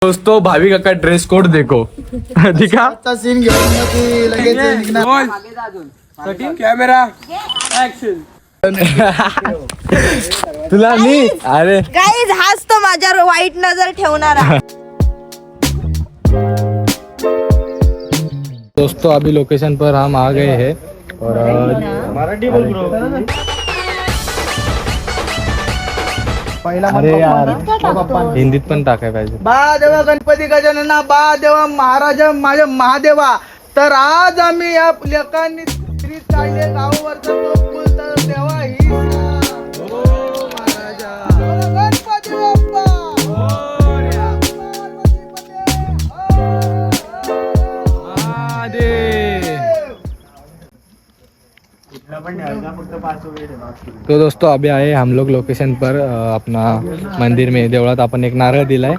दोस्तों भाविका का dress code देखो ठीक है सीन घेऊन लगेच कॅमेरा ऍक्शन. तुला मी अरे गाईज हाच तो माझ्यावर वाईट नजर ठेवणारा. दोस्तों अभी लोकेशन पर हम आ गए हैं और मराठी बोल ब्रो. अरे यार हिंदीत पण टाकाय पाहिजे. बा देवा गणपती गजानना, बा देवा महाराजा माझ्या महादेवा. तर आज आम्ही या लेखांनी चालले गावावरचा तो पूल तर देवा ही महाराजा गणपती बाप्पा. तो दोस्तों अभी आए हम लोग लोकेशन पर अपना मंदिर में. देवळात आपण एक नारळ दिलाय.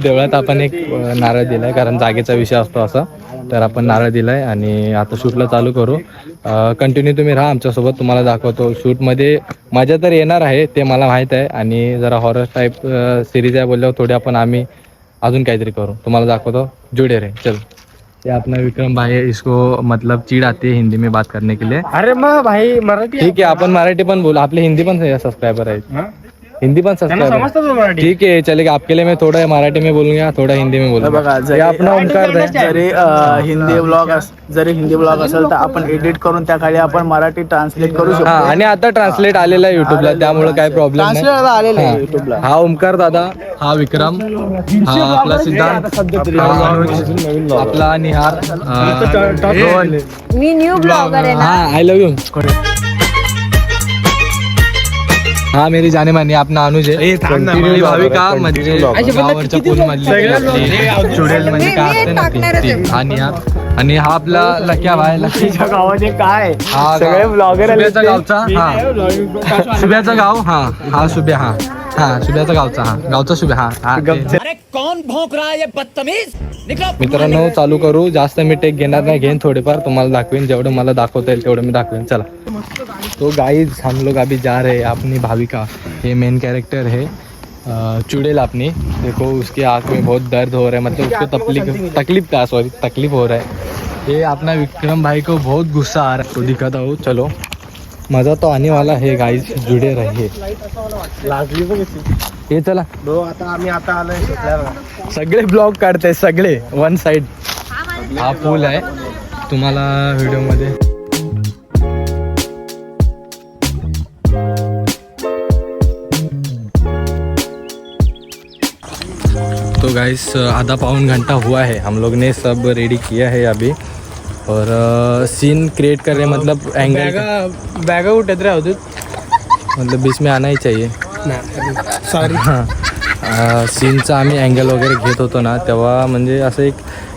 देवळात आपण एक नारळ दिलाय कारण जागेचा विषय असतो असा. तर आपण नारळ दिलाय आणि आता शूटला चालू करू. कंटिन्यू तुम्ही राहा आमच्यासोबत. तुम्हाला दाखवतो शूटमध्ये मजा तर येणार आहे ते मला माहीत आहे. आणि जरा हॉरर टाईप सिरीज आहे बोलल्यावर थोडे आपण आम्ही अजून काहीतरी करू. तुम्हाला दाखवतो. जुडे रे चल. ये अपना विक्रम भाई है, इसको मतलब चिढ़ आती है हिंदी में बात करने के लिए. अरे मग भाई मराठी ठीक है अपन मराठी पण बोल. आपले हिंदी पण सब्सक्राइबर आहेत. हिंदी पण सब्सक्राइबर. समजतं तो मराठी. ठीक है चलेगा. आपके लिए मैं थोड़ा मराठी में बोलूंगा थोड़ा हिंदी में बोलूंगा. बघा ये अपना ओमकार है. जरी हिंदी ब्लॉग असेल तर आपण एडिट करून त्या खाली आपण मराठी ट्रान्सलेट करू शकतो. हा आणि आता ट्रान्सलेट आलेला आहे युट्यूबला त्यामुळे काय प्रॉब्लेम नाही. ट्रान्सलेट आलेलं आहे युट्यूबला. हा ओमकार दादा, हा विक्रम, हा आपला सिद्धांत, हा अनुज, आपला निहार, रोहन. मी न्यू ब्लॉगर आहे ना. हाँ आई लव यू. हाँ मेरी जाने मानी अपना अनुज है. भाविका म्हणजे गावावरच्या पूल मधली चुडेल म्हणजे काय असते ना ती. आणि हा आपला लक्या भाई. लक्ष्मीच्या गावाने काय सगळे ब्लॉगर शुभ्याचा गावचा. हा शुभ्याचा गाव. हा शुभ्या. हा शुभ्याचा गावचा. गावचा शुभ्या. अरे कौन भौंक रहा है ये बदतमीज. मित्रांनो चालू करू. जास्त मी टेक घेणार नाही. घेईन थोडेफार तुम्हाला दाखवेन. जेवढं मला दाखवता येईल तेवढं मी दाखवेन. चला. तो गाइस हम लोग अभी जा रहे हैं. अपनी भाविका ये मेन कैरेक्टर है. चुड़ैल अपनी देखो उसके आँख में बहुत दर्द हो रहा है. मतलब उसको तकलीफ हो रहा है. ये अपना विक्रम भाई को बहुत गुस्सा आ रहा है तो दिखाता हूँ. चलो मज़ा तो आने वाला है गाइस. जुड़े रहिए. ये चला ब्रो आता आम्ही आता आलोय. सगळे ब्लॉग काढते सगळे वन साइड. हा पूल आहे तुम्हाला व्हिडिओमध्ये. तो गाइस आधा पौन घंटा हुआ है. हम लोग ने सब रेडी किया है अभी और सीन क्रिएट कर रहे हैं. मतलब एंगल बॅगा उठत राहतो. मतलब बीच में आना ही चाहिए. सॉरी. हां सीनचा आम्ही अँगल वगैरे घेत होतो ना तेव्हा म्हणजे असं एक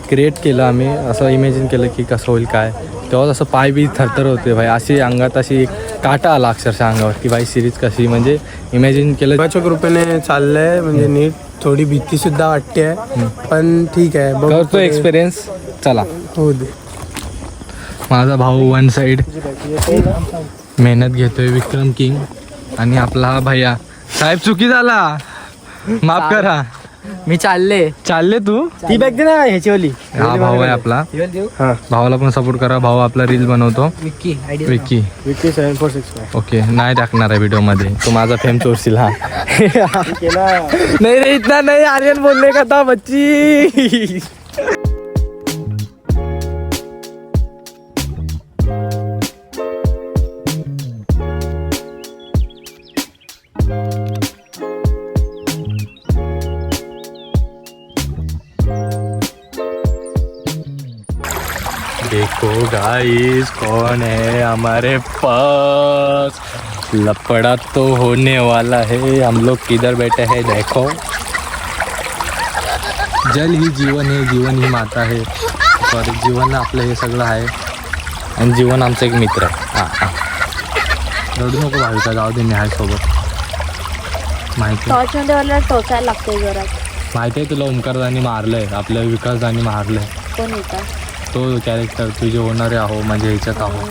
क्रिएट केलं आम्ही. असं इमॅजिन केलं की कसं होईल काय. तेव्हा असं पाय बी थरथर होते भाई. अशी अंगात अशी एक काटा आला अक्षरशः अंगावर की भाई सिरीज कशी म्हणजे इमॅजिन केलं. देवाच्या कृपेने चाललंय म्हणजे नीट. थोडी भीती सुद्धा वाटते पण ठीक आहे. करतो एक्सपिरियन्स. चला हो दे. माझा भाऊ वन साइड मेहनत घेतोय. विक्रम किंग आणि आपला हा भैया. साहेब चुकी झाला माफ करा. मी चालले तू. ती बॅग दे ना ह्याचीवाली. हा भाऊ आहे आपला. भावाला पण सपोर्ट करा. भाऊ आपला रील बनवतो. विक्की. विक्की 7465. ओके नाही टाकणार आहे व्हिडिओ मध्ये. तू माझा फेम चोरशील. हा नाही रे इतना नाही. आर्यन बोलने का था बच्ची. देखो गाइस कौन है हमारे पास. लपड़ा तो होने वाला है. हम लोग किधर बैठे हैं देखो. जल ही जीवन है. जीवन ही माता है. और जीवन आपलं हे सगळं आहे आणि जीवन आमचा एक मित्र आहे. हां रडू नको भाविका. जाऊ दे मी आहे सोबत. माहिती टोचायला लागतोय जरा. माहिती आहे तुला. ओमकारदानी मारलंय आपल्या. विकासदानी मारलंय. कोण होता तो कॅरेक्टर तुझे होणारे आहो म्हणजे ह्याच्यात आहो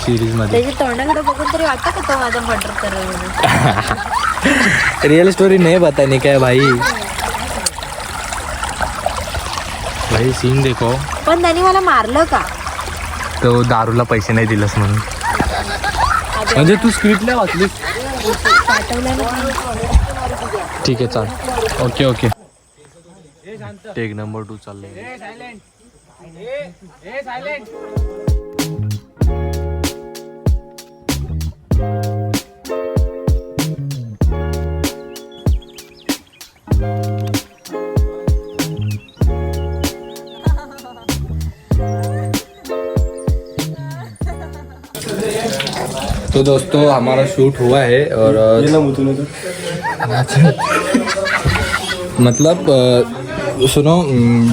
सिरीज मध्ये. त्याची तोंडाकडे बघून तरी वाटतं का तो माझा मर्डर करेल. रियल स्टोरी नहीं बताने का है भाई. भाई सीन देखो. पण त्यांनी मला मारलं का? तो दारूला पैसे नाही दिलंस म्हणून. म्हणजे तू स्क्रिप्टला वाचलीस. ठीक आहे चाल. Okay okay. टेक नंबर 2 चाललंय. तो दोस्तों हमारा शूट हुआ है और मतलब सुनो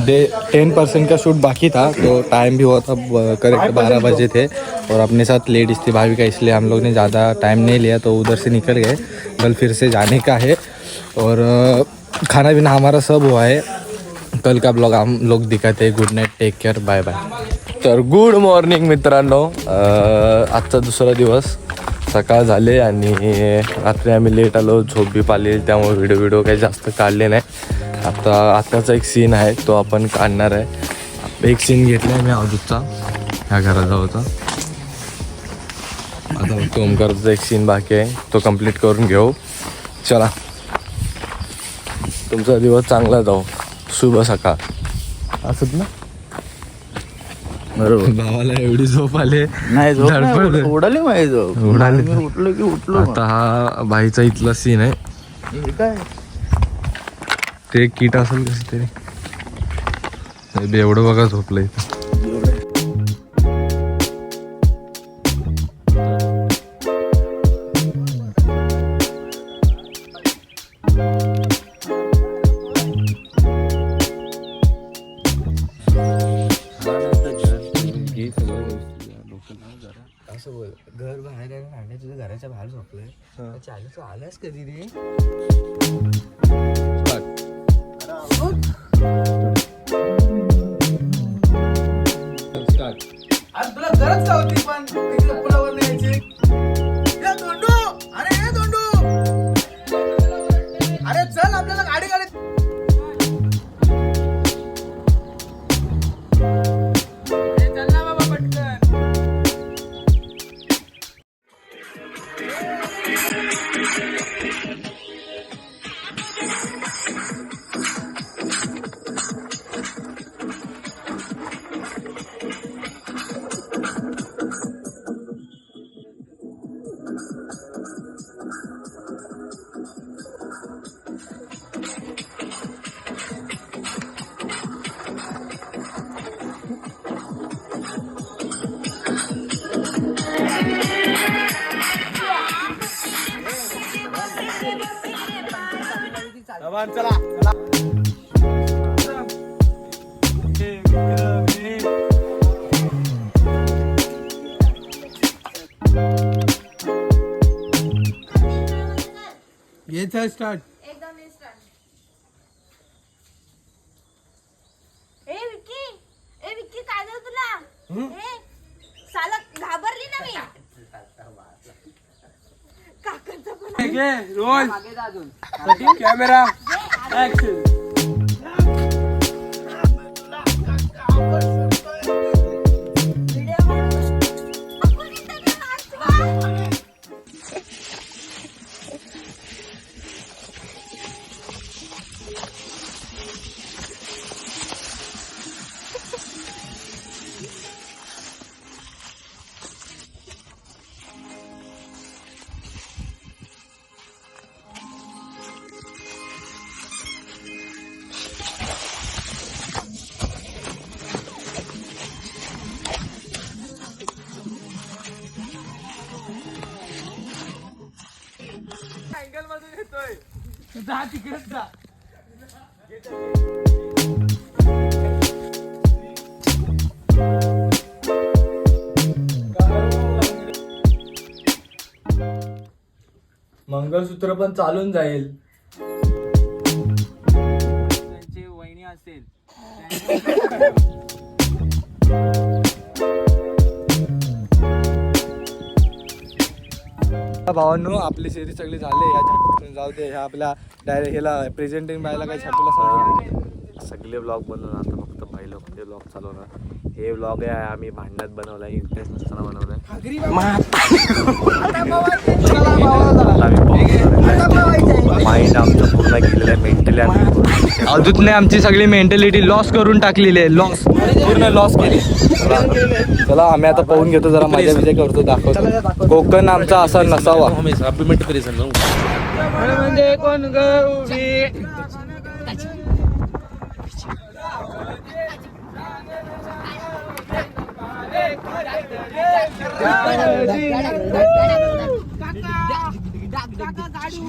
10% का शूट बाकी था तो टाइम भी हुआ था करेक्ट 12 बजे थे और अपने साथ लेडीज थी भाविका इसलिए हम लोग ने ज़्यादा टाइम नहीं लिया तो उधर से निकल गए. कल फिर से जाने का है और खाना पीना हमारा सब हुआ है. कल का ब्लॉग हम लोग दिखाते हैं. Good night, take care, bye bye. तर गुड मॉर्निंग मित्रांनो. आजचा दुसरा दिवस. सकाळ झाले आणि रात्री आम्ही लेट आलो. झोप बी पाली त्यामुळे व्हिडिओ काही जास्त काढले नाही. आताचा एक सीन आहे तो आपण काढणार आहे. एक सीन घेतला आहे मी अवधूतचा ह्या घराजवळचा. आता फक्त ओमकारचा एक सीन बाकी आहे तो कंप्लीट करून घेऊ. चला तुमचा दिवस चांगला जाऊ. शुभ सकाळ. असत ना बरोबर. भावाला एवढी झोप आले नाही झोप धडपड. उडाली माझी झोप. उडाली. मी उठलो की उठलो. आता हा भाईचा इथला सीन आहे. हे काय ते कीट असेल कसं तरी. एवढं बघा झोपलं इथं. घर बाहेर आहे तुझ्या घराच्या बाहेर झोपलंय. चालू आलास कधी रे? आज तुला गरज का होती पण पुलावर न्यायची? धोंडू, अरे हे धोंडू, अरे चल आपल्याला गाडी गाडी. चल ना बाबा पटकन. घ्यायचा स्टार्ट. एकदम इन्स्टंट. ए विक्की काय झालं तुला? ए साला घाबरली ना मी. काकांचा पण रोल कॅमेरा ऍक्शन. जा तिकडेच जा. मंगळसूत्र पण चालून जाईल. त्यांची वहिनी असेल. भावांनो आपली सिरीज सगळी झाली या छाटून जाऊ दे. ह्या आपल्या डायरेक्ट ह्याला प्रेझेंटिंग बायला काही छाटूला सांगू. सगळे ब्लॉग बनवून आता फक्त बायला ते ब्लॉग चालवणार. हे ब्लॉग आहे आम्ही भांडणात बनवलाय, इंटरेस्ट नसताना बनवलाय. माइंड आमचं पूर्ण गेलेलं आहे मेंटली. अजूनने आमची सगळी मेंटॅलिटी लॉस करून टाकलेली आहे. पूर्ण लॉस केली. चला आम्ही आता पाहून घेतो, जरा मजा विजय करतो, दाखवतो. कोकण आमचा असा नसावा. म्हणजे कोण गौरी काका गाडी